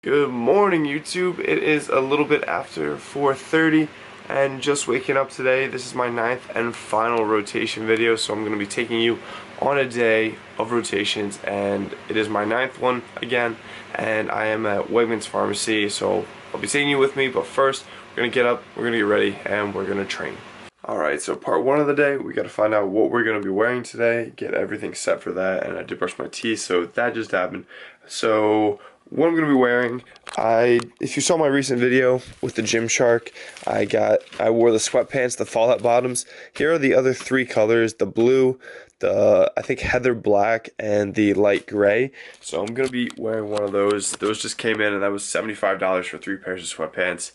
Good morning, YouTube. It is a little bit after 4:30 and just waking up today. This is my ninth and final rotation video, so I'm going to be taking you on a day of rotations, and it is my ninth one again, and I am at Wegmans Pharmacy, so I'll be taking you with me. But first, we're going to get up, we're going to get ready, and we're going to train. Alright, so part one of the day, we got to find out what we're going to be wearing today, get everything set for that, and I did brush my teeth, so that just happened. So what I'm going to be wearing, if you saw my recent video with the Gymshark, I wore the sweatpants, the fallout bottoms. Here are the other three colors, the blue, I think heather black, and the light gray. So I'm going to be wearing one of those. Those just came in, and that was $75 for 3 pairs of sweatpants.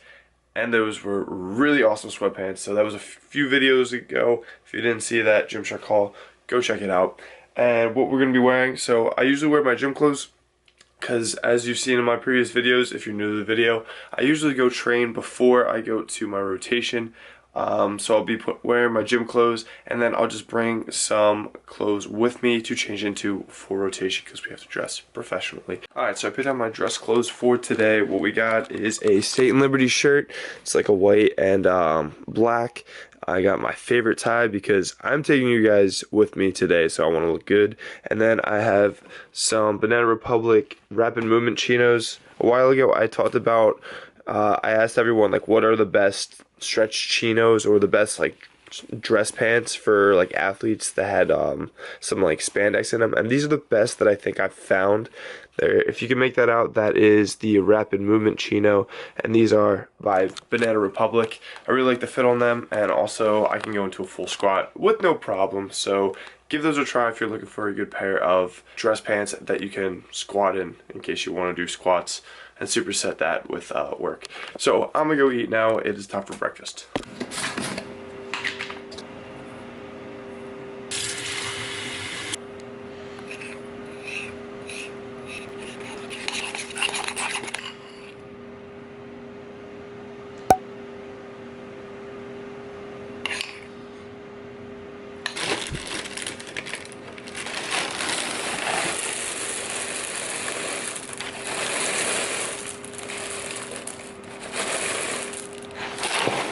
And those were really awesome sweatpants. So that was a few videos ago. If you didn't see that Gymshark haul, go check it out. And what we're going to be wearing, so I usually wear my gym clothes, because as you've seen in my previous videos, if you're new to the video, I usually go train before I go to my rotation. So I'll be wearing my gym clothes, and then I'll just bring some clothes with me to change into for rotation, because we have to dress professionally. Alright, so I picked out my dress clothes for today. What we got is a State and Liberty shirt. It's like a white and black. I got my favorite tie because I'm taking you guys with me today, so I want to look good. And then I have some Banana Republic Rapid Movement chinos. A while ago I talked about, I asked everyone like what are the best stretch chinos or the best like dress pants for like athletes that had some like spandex in them, and these are the best that I think I've found. There, if you can make that out, that is the Rapid Movement chino, and these are by Banana Republic. I really like the fit on them, and also I can go into a full squat with no problem. So give those a try if you're looking for a good pair of dress pants that you can squat in case you want to do squats and superset that with work. So I'm gonna go eat now. It is time for breakfast.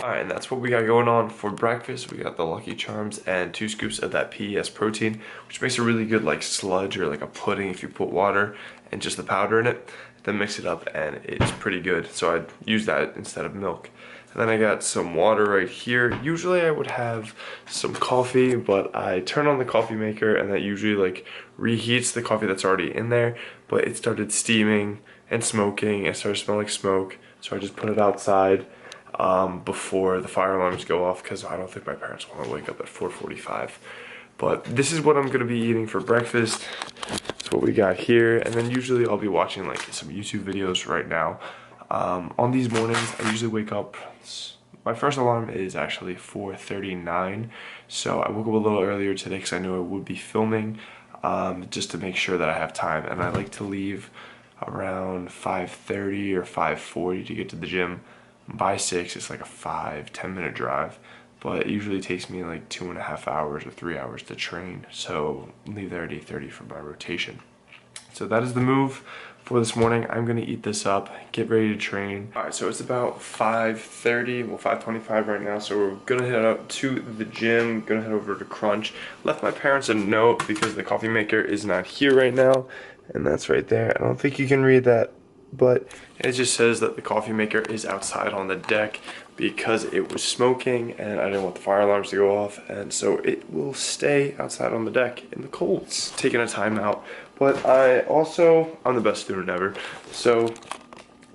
Alright, and that's what we got going on for breakfast. We got the Lucky Charms and 2 scoops of that PES protein, which makes a really good like sludge or like a pudding if you put water and just the powder in it. Then mix it up and it's pretty good. So I'd use that instead of milk. And then I got some water right here. Usually I would have some coffee, but I turn on the coffee maker and that usually like reheats the coffee that's already in there. But it started steaming and smoking and started smelling like smoke. So I just put it outside before the fire alarms go off, because I don't think my parents want to wake up at 4:45. But this is what I'm going to be eating for breakfast. That's what we got here. And then usually I'll be watching like some YouTube videos right now. On these mornings I usually wake up, my first alarm is actually 4:39, so I woke up a little earlier today because I knew I would be filming, just to make sure that I have time. And I like to leave around 5:30 or 5:40 to get to the gym. By 6, it's like a 5-10 minute drive, but it usually takes me like 2.5 hours or 3 hours to train, so leave there at 8:30 for my rotation. So that is the move for this morning. I'm gonna eat this up, get ready to train. Alright, so it's about 5:30, well 5:25 right now, so we're gonna head out to the gym, gonna head over to Crunch. Left my parents a note because the coffee maker is not here right now, and that's right there. I don't think you can read that, but it just says that the coffee maker is outside on the deck because it was smoking and I didn't want the fire alarms to go off, and so it will stay outside on the deck in the cold. It's taking a time out, but I'm the best student ever. So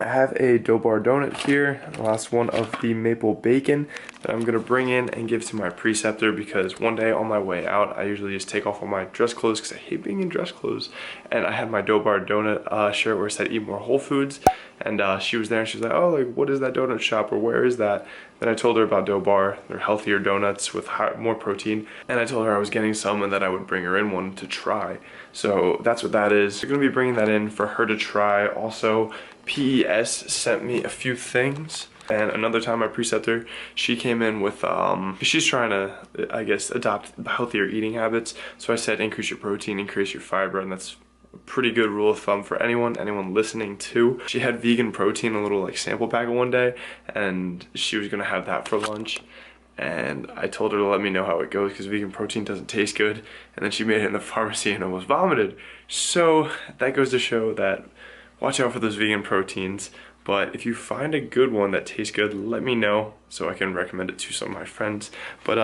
I have a dough bar donut here, the last one of the maple bacon that I'm gonna bring in and give to my preceptor, because one day on my way out I usually just take off all my dress clothes because I hate being in dress clothes, and I had my dough bar donut shirt where it said eat more whole foods, and she was there and she was like, oh, like what is that donut shop, or where is that? Then I told her about Dough Bar. They're healthier donuts with more protein, and I told her I was getting some and that I would bring her in one to try. So that's what that is. I'm gonna be bringing that in for her to try. Also, PES sent me a few things, and another time my preceptor, she came in with she's trying to, I guess, adopt healthier eating habits. So I said increase your protein, increase your fiber, and that's pretty good rule of thumb for anyone listening too. She had vegan protein, a little like sample packet one day, and she was gonna have that for lunch. And I told her to let me know how it goes because vegan protein doesn't taste good. And then she made it in the pharmacy and almost vomited. So that goes to show that watch out for those vegan proteins. But if you find a good one that tastes good, let me know so I can recommend it to some of my friends. But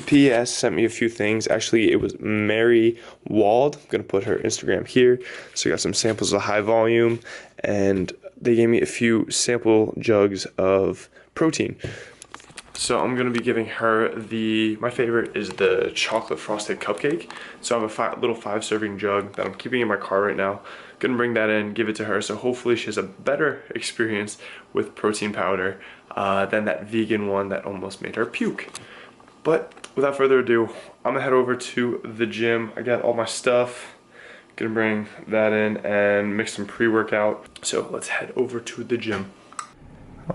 PES sent me a few things. Actually, it was Mary Wald. I'm gonna put her Instagram here. So we got some samples of high volume, and they gave me a few sample jugs of protein. So I'm gonna be giving her my favorite is the chocolate frosted cupcake. So I have a little 5-serving jug that I'm keeping in my car right now. Gonna bring that in, give it to her, so hopefully she has a better experience with protein powder than that vegan one that almost made her puke. But without further ado, I'm gonna head over to the gym. I got all my stuff. Gonna bring that in and mix some pre-workout. So let's head over to the gym.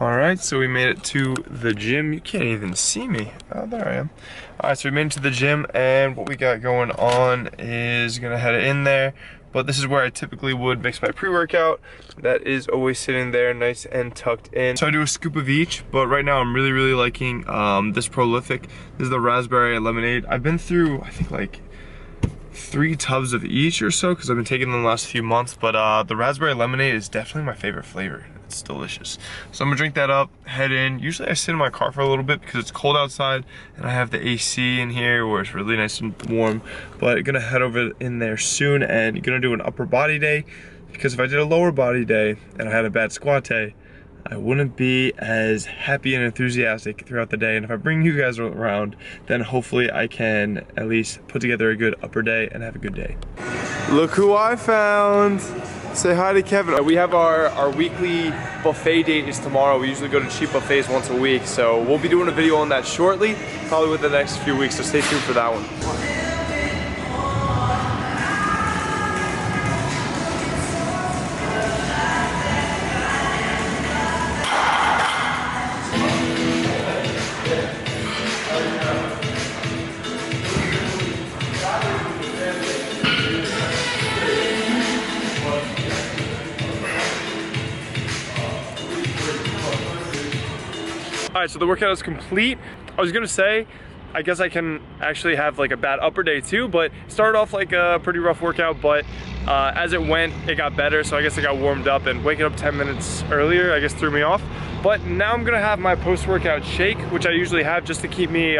All right, so we made it to the gym. You can't even see me. Oh, there I am. All right, so we made it to the gym, and what we got going on is gonna head in there. But this is where I typically would mix my pre-workout. That is always sitting there nice and tucked in. So I do a scoop of each, but right now I'm really liking this Prolific. This is the raspberry lemonade. I've been through, I think, like 3 tubs of each or so because I've been taking them the last few months, but the raspberry lemonade is definitely my favorite flavor. It's delicious. So I'm gonna drink that up, head in. Usually I sit in my car for a little bit because it's cold outside and I have the AC in here where it's really nice and warm, but I'm gonna head over in there soon and gonna do an upper body day because if I did a lower body day and I had a bad squat day, I wouldn't be as happy and enthusiastic throughout the day. And if I bring you guys around, then hopefully I can at least put together a good upper day and have a good day. Look who I found. Say hi to Kevin. We have our weekly buffet date is tomorrow. We usually go to cheap buffets once a week. So we'll be doing a video on that shortly, probably within the next few weeks. So stay tuned for that one. All right, so the workout is complete. I was gonna say, I guess I can actually have like a bad upper day too, but it started off like a pretty rough workout, but as it went, it got better. So I guess I got warmed up, and waking up 10 minutes earlier, I guess threw me off. But now I'm gonna have my post-workout shake, which I usually have just to keep me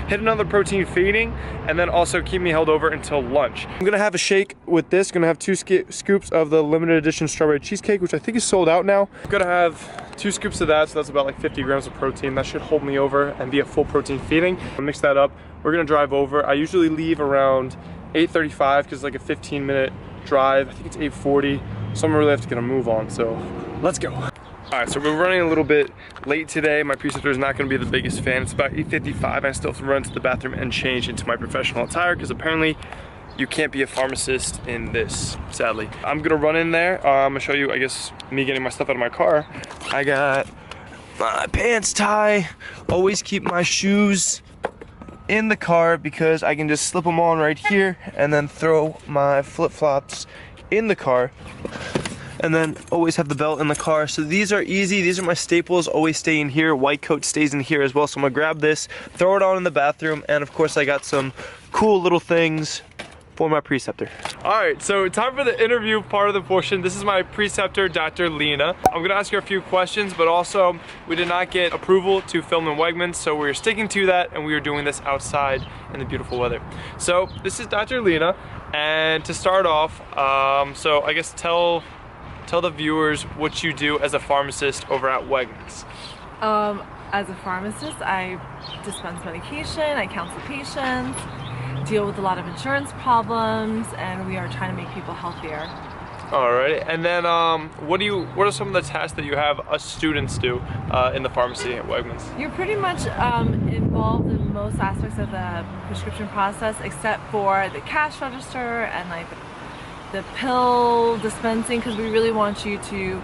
hit another protein feeding, and then also keep me held over until lunch. I'm gonna have a shake with this. Gonna have 2 scoops of the limited edition strawberry cheesecake, which I think is sold out now. I'm gonna have 2 scoops of that, so that's about like 50 grams of protein. That should hold me over and be a full protein feeding. I'll mix that up. We're gonna drive over. I usually leave around 8:35 because it's like a 15-minute drive. I think it's 8:40, so I'm gonna really have to get a move on, so let's go. All right, so we're running a little bit late today. My preceptor is not gonna be the biggest fan. It's about 8:55. I still have to run to the bathroom and change into my professional attire because apparently you can't be a pharmacist in this, sadly. I'm gonna run in there. I'm gonna show you, I guess, me getting my stuff out of my car. I got my pants tie. Always keep my shoes in the car because I can just slip them on right here and then throw my flip-flops in the car. And then always have the belt in the car. So these are easy. These are my staples, always stay in here. White coat stays in here as well. So I'm gonna grab this, throw it on in the bathroom, and of course I got some cool little things for my preceptor. All right, so time for the interview part of the portion. This is my preceptor, Dr. Lena. I'm gonna ask her a few questions, but also we did not get approval to film in Wegmans, so we're sticking to that, and we are doing this outside in the beautiful weather. So this is Dr. Lena, and to start off, so I guess tell the viewers what you do as a pharmacist over at Wegmans. As a pharmacist, I dispense medication, I counsel patients, deal with a lot of insurance problems, and we are trying to make people healthier. Alright, and then what are some of the tasks that you have us students do in the pharmacy at Wegmans? You're pretty much involved in most aspects of the prescription process except for the cash register and like the pill dispensing, because we really want you to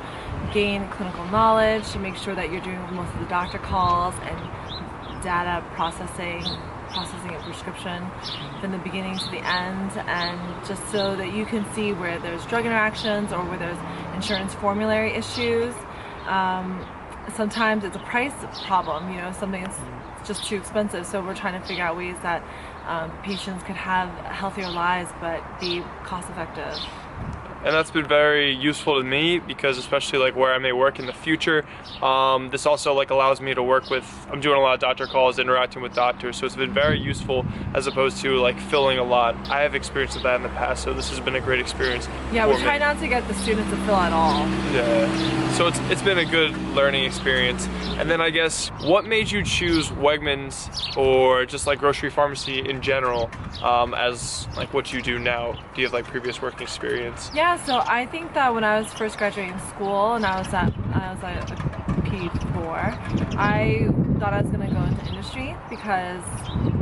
gain clinical knowledge to make sure that you're doing most of the doctor calls and data processing processing a prescription from the beginning to the end, and just so that you can see where there's drug interactions or where there's insurance formulary issues. Sometimes it's a price problem, you know, something is just too expensive, so we're trying to figure out ways that patients could have healthier lives but be cost effective. And that's been very useful to me, because especially like where I may work in the future, this also like allows me to work with, I'm doing a lot of doctor calls, interacting with doctors, so it's been very useful as opposed to like filling a lot. I have experience with that in the past, so this has been a great experience. Yeah, we try not to get the students to fill at all. Yeah, so it's been a good learning experience. And then I guess, what made you choose Wegmans or just like grocery pharmacy in general as like what you do now? Do you have like previous working experience? Yeah, so I think that when I was first graduating school and I was like a P4, I thought I was going to go into industry because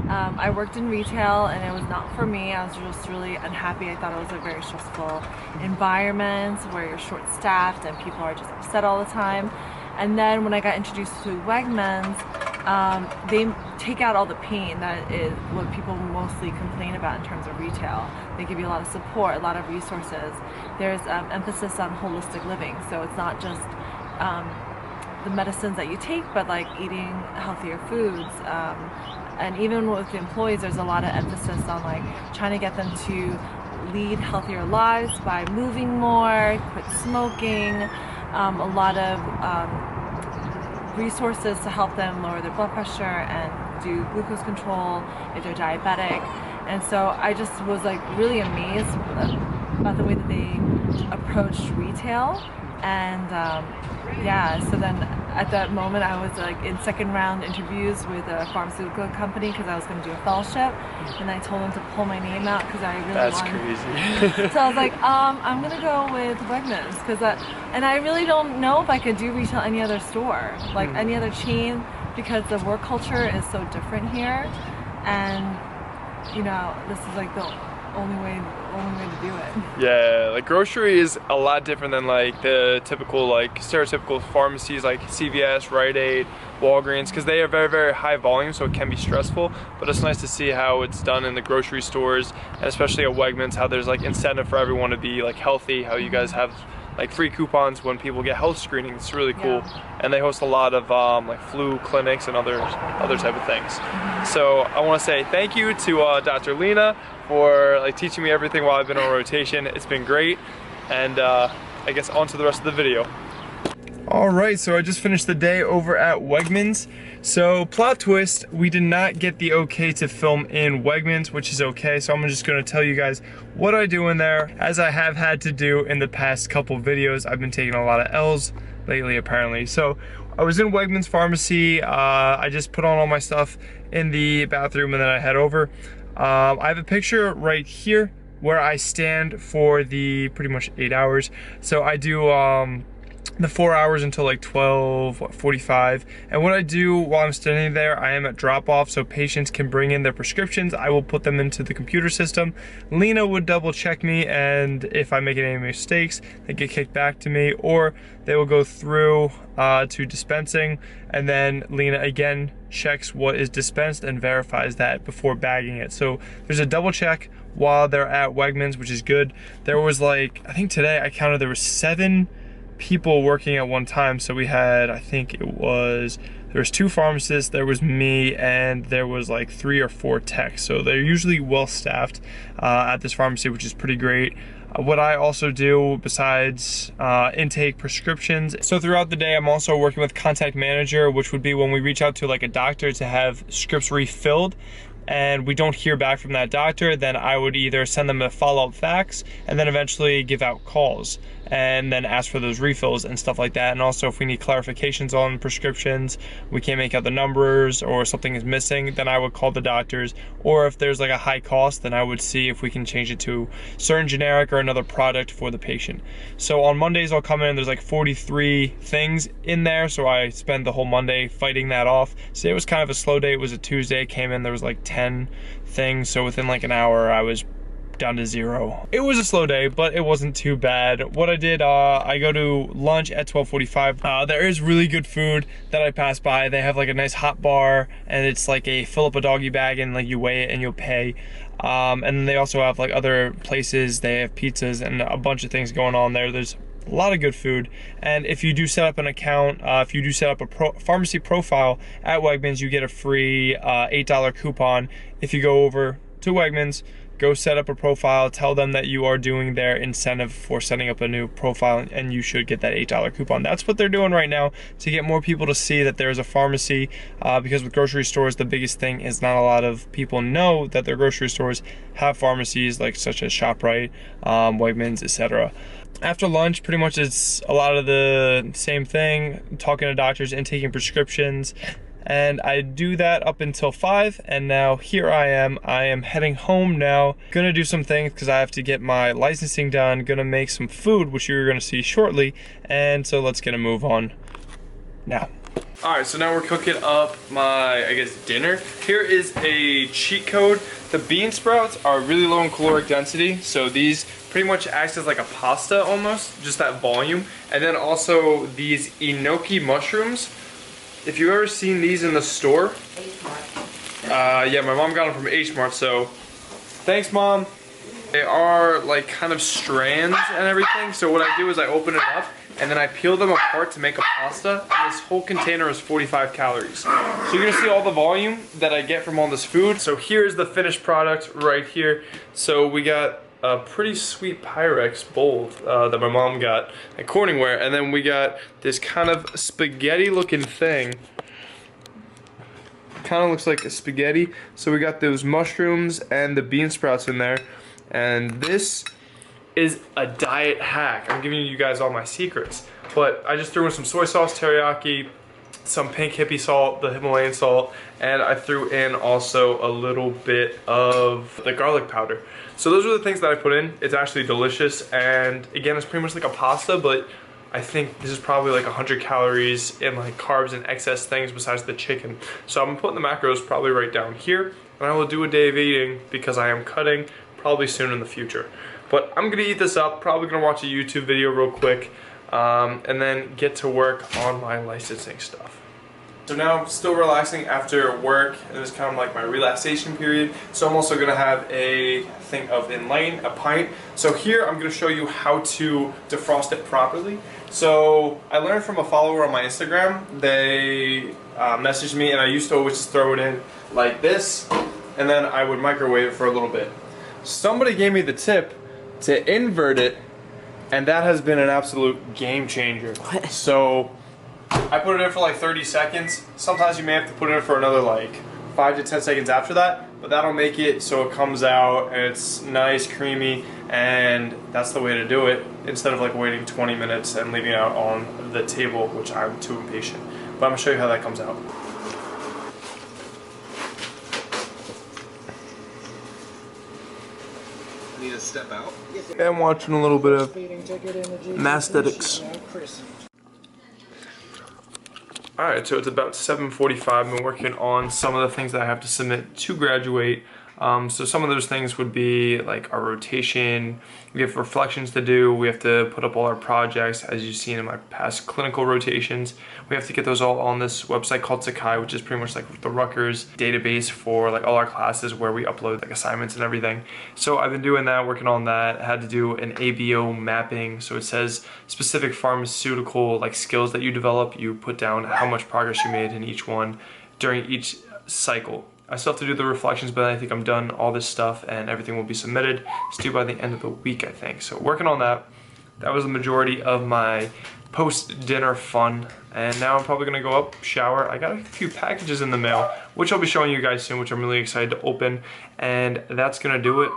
I worked in retail and it was not for me. I was just really unhappy. I thought it was a very stressful environment where you're short-staffed and people are just upset all the time. And then when I got introduced to Wegmans, they take out all the pain that is what people mostly complain about in terms of retail. They give you a lot of support, a lot of resources. There's emphasis on holistic living, so it's not just the medicines that you take, but like eating healthier foods. And even with the employees, there's a lot of emphasis on like trying to get them to lead healthier lives by moving more, quit smoking, a lot of resources to help them lower their blood pressure and do glucose control if they're diabetic. And so I just was like really amazed about the way that they approached retail. And yeah, so then at that moment I was like in second round interviews with a pharmaceutical company because I was going to do a fellowship, and I told them to pull my name out because I really That's wanted. crazy. So I was like, I'm gonna go with Wegmans because and I really don't know if I could do retail any other store, like any other chain, because the work culture is so different here, and you know, this is like the only way to do it. Yeah, like grocery is a lot different than like the typical like stereotypical pharmacies like CVS, Rite Aid, Walgreens, because they are very, very high volume, so it can be stressful. But it's nice to see how it's done in the grocery stores, and especially at Wegmans, how there's like incentive for everyone to be like healthy, how you guys have like free coupons when people get health screenings. It's really cool. Yeah. And they host a lot of like flu clinics and other type of things. So I want to say thank you to Dr. Lena for like teaching me everything while I've been on rotation. It's been great. And I guess on to the rest of the video. Alright, so I just finished the day over at Wegmans. So, plot twist, we did not get the okay to film in Wegmans, which is okay, so I'm just going to tell you guys what I do in there, as I have had to do in the past couple videos. I've been taking a lot of L's lately, apparently. So, I was in Wegmans Pharmacy. I just put on all my stuff in the bathroom and then I head over. I have a picture right here where I stand for the pretty much 8 hours. So, I do the 4 hours until like 12:45, and what I do while I'm standing there, I am at drop off, so patients can bring in their prescriptions. I will put them into the computer system. Lena would double check me, and if I make any mistakes, they get kicked back to me, or they will go through to dispensing, and then Lena again checks what is dispensed and verifies that before bagging it. So there's a double check while they're at Wegmans, which is good. There was like, I think today I counted there were 7 people working at one time. So we had, I think there was 2 pharmacists, there was me, and there was like 3 or 4 techs. So they're usually well staffed at this pharmacy, which is pretty great. What I also do besides intake prescriptions, so throughout the day I'm also working with contact manager, which would be when we reach out to like a doctor to have scripts refilled and we don't hear back from that doctor, then I would either send them a follow-up fax and then eventually give out calls and then ask for those refills and stuff like that. And also if we need clarifications on prescriptions, we can't make out the numbers or something is missing, then I would call the doctors. Or if there's like a high cost, then I would see if we can change it to certain generic or another product for the patient. So on Mondays I'll come in and there's like 43 things in there, so I spend the whole Monday fighting that off. So it was kind of a slow day. It was a Tuesday, came in, there was like 10 things, so within like an hour I was down to 0. It was a slow day, but it wasn't too bad. What I did, I go to lunch at 12:45. There is really good food that I pass by. They have like a nice hot bar, and it's like a fill up a doggy bag and like you weigh it and you'll pay. And then they also have like other places. They have pizzas and a bunch of things going on there. There's a lot of good food. And if you do set up an account, if you do set up a pharmacy profile at Wegmans, you get a free $8 coupon. If you go over to Wegmans, go set up a profile, tell them that you are doing their incentive for setting up a new profile, and you should get that $8 coupon. That's what they're doing right now to get more people to see that there is a pharmacy, because with grocery stores, the biggest thing is not a lot of people know that their grocery stores have pharmacies, like such as ShopRite, Wegmans, etc. After lunch, pretty much it's a lot of the same thing, talking to doctors and taking prescriptions. And I do that up until 5, and now here I am heading home now. Gonna do some things because I have to get my licensing done, gonna make some food, which you're gonna see shortly, and so let's get a move on now. Alright, so now we're cooking up my, I guess, dinner. Here is a cheat code. The bean sprouts are really low in caloric density, so these pretty much acts as like a pasta almost, just that volume. And then also these Enoki mushrooms. If you've ever seen these in the store, yeah, my mom got them from H-Mart, so thanks, Mom. They are like kind of strands and everything, so what I do is I open it up and then I peel them apart to make a pasta, and this whole container is 45 calories. So you're gonna see all the volume that I get from all this food. So here's the finished product right here. So we got a pretty sweet Pyrex bowl that my mom got at Corningware, and then we got this kind of spaghetti looking thing. Kind of looks like a spaghetti. So we got those mushrooms and the bean sprouts in there, and this is a diet hack. I'm giving you guys all my secrets, but I just threw in some soy sauce, teriyaki, some pink hippie salt, the Himalayan salt, and I threw in also a little bit of the garlic powder. So those are the things that I put in. It's actually delicious, and again, it's pretty much like a pasta, but I think this is probably like 100 calories in like carbs and excess things besides the chicken. So I'm putting the macros probably right down here, and I will do a day of eating because I am cutting probably soon in the future. But I'm gonna eat this up, probably gonna watch a YouTube video real quick, and then get to work on my licensing stuff. So now I'm still relaxing after work, and this is kind of like my relaxation period. So I'm also gonna have a thing of Enlighten, a pint. So here I'm gonna show you how to defrost it properly. So I learned from a follower on my Instagram. They messaged me, and I used to always just throw it in like this, and then I would microwave it for a little bit. Somebody gave me the tip to invert it, and that has been an absolute game changer. So I put it in for like 30 seconds. Sometimes you may have to put it in for another like 5 to 10 seconds after that, but that'll make it so it comes out and it's nice, creamy, and that's the way to do it instead of like waiting 20 minutes and leaving it out on the table, which I'm too impatient. But I'm gonna show you how that comes out. Need to step out. I'm watching a little bit of Masthetics. Alright, so it's about 7:45. I've been working on some of the things that I have to submit to graduate. So some of those things would be like our rotation, we have reflections to do, we have to put up all our projects, as you've seen in my past clinical rotations. We have to get those all on this website called Sakai, which is pretty much like the Rutgers database for like all our classes where we upload like assignments and everything. So I've been doing that, working on that. I had to do an ABO mapping, so it says specific pharmaceutical like skills that you develop. You put down how much progress you made in each one during each cycle. I still have to do the reflections, but I think I'm done all this stuff and everything will be submitted. It's due by the end of the week, I think. So working on that. That was the majority of my post-dinner fun. And now I'm probably gonna go up, shower. I got a few packages in the mail, which I'll be showing you guys soon, which I'm really excited to open. And that's gonna do it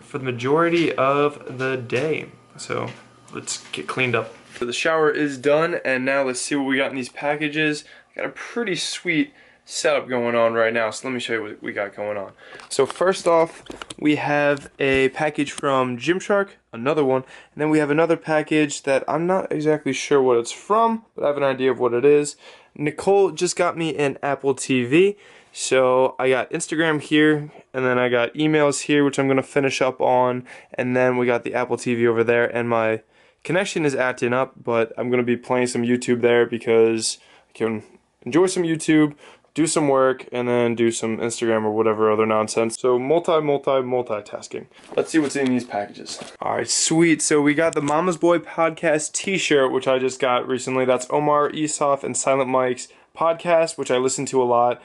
for the majority of the day. So let's get cleaned up. So the shower is done, and now let's see what we got in these packages. I got a pretty sweet setup going on right now, so let me show you what we got going on. So first off, we have a package from Gymshark, another one, and then we have another package that I'm not exactly sure what it's from, but I have an idea of what it is. Nicole just got me an Apple TV, so I got Instagram here, and then I got emails here, which I'm going to finish up on, and then we got the Apple TV over there, and my connection is acting up, but I'm going to be playing some YouTube there because I can enjoy some YouTube, do some work, and then do some Instagram or whatever other nonsense. So multitasking. Let's see what's in these packages. Alright, sweet. So we got the Mama's Boy podcast t-shirt, which I just got recently. That's Omar, Esaf, and Silent Mike's podcast, which I listen to a lot.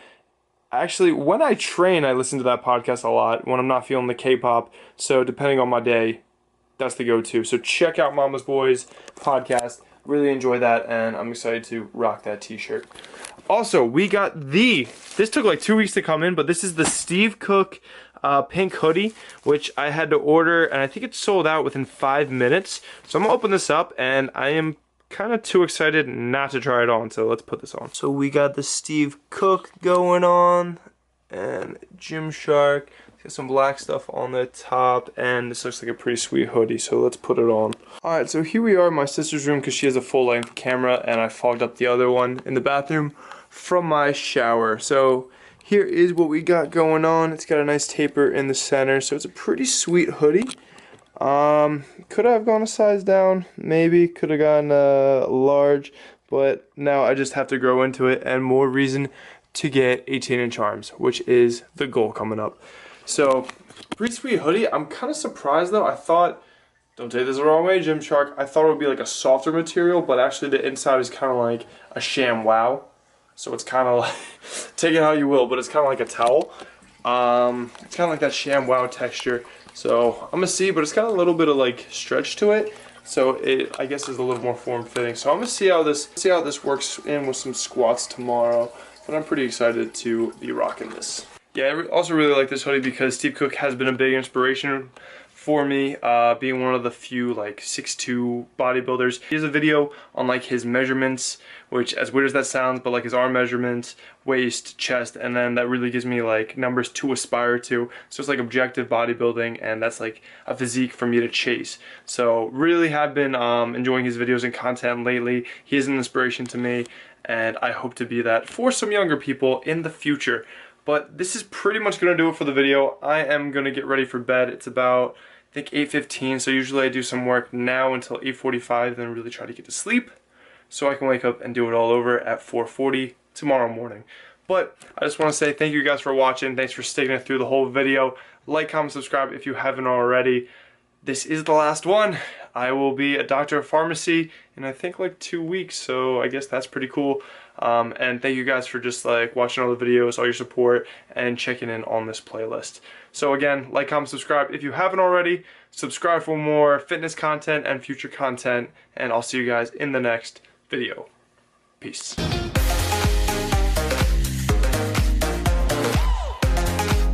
Actually, when I train, I listen to that podcast a lot when I'm not feeling the K-pop. So depending on my day, that's the go-to. So check out Mama's Boy's podcast. Really enjoy that, and I'm excited to rock that t-shirt. Also, we got this took like 2 weeks to come in, but this is the Steve Cook pink hoodie, which I had to order, and I think it's sold out within 5 minutes. So I'm gonna open this up, and I am kind of too excited not to try it on, so let's put this on. So we got the Steve Cook going on, and Gymshark. Got some black stuff on the top, and this looks like a pretty sweet hoodie, so let's put it on. Alright, so here we are in my sister's room because she has a full-length camera, and I fogged up the other one in the bathroom from my shower. So here is what we got going on. It's got a nice taper in the center, so it's a pretty sweet hoodie. Could I have gone a size down? Maybe. Could have gotten a large, but now I just have to grow into it, and more reason to get 18-inch arms, which is the goal coming up. So, pretty sweet hoodie. I'm kind of surprised though. I thought, don't take this the wrong way, Gymshark, I thought it would be like a softer material, but actually the inside is kind of like a sham wow. So it's kind of like, take it how you will, but it's kind of like a towel. It's kind of like that sham wow texture. So I'm gonna see, but it's got a little bit of like stretch to it. So it, I guess, is a little more form-fitting. So I'm gonna see how this works in with some squats tomorrow. But I'm pretty excited to be rocking this. Yeah, I also really like this hoodie because Steve Cook has been a big inspiration for me, being one of the few like 6'2" bodybuilders. He has a video on like his measurements, which, as weird as that sounds, but like his arm measurements, waist, chest, and then that really gives me like numbers to aspire to. So it's like objective bodybuilding, and that's like a physique for me to chase. So really have been enjoying his videos and content lately. He is an inspiration to me, and I hope to be that for some younger people in the future. But this is pretty much going to do it for the video. I am going to get ready for bed. It's about, I think, 8:15, so usually I do some work now until 8:45, then really try to get to sleep so I can wake up and do it all over at 4:40 tomorrow morning. But I just want to say thank you guys for watching. Thanks for sticking through the whole video. Like, comment, subscribe if you haven't already. This is the last one. I will be a doctor of pharmacy in, I think, like 2 weeks, so I guess that's pretty cool. And thank you guys for just like watching all the videos, all your support, and checking in on this playlist. So again, like, comment, subscribe if you haven't already. Subscribe for more fitness content and future content, and I'll see you guys in the next video. Peace.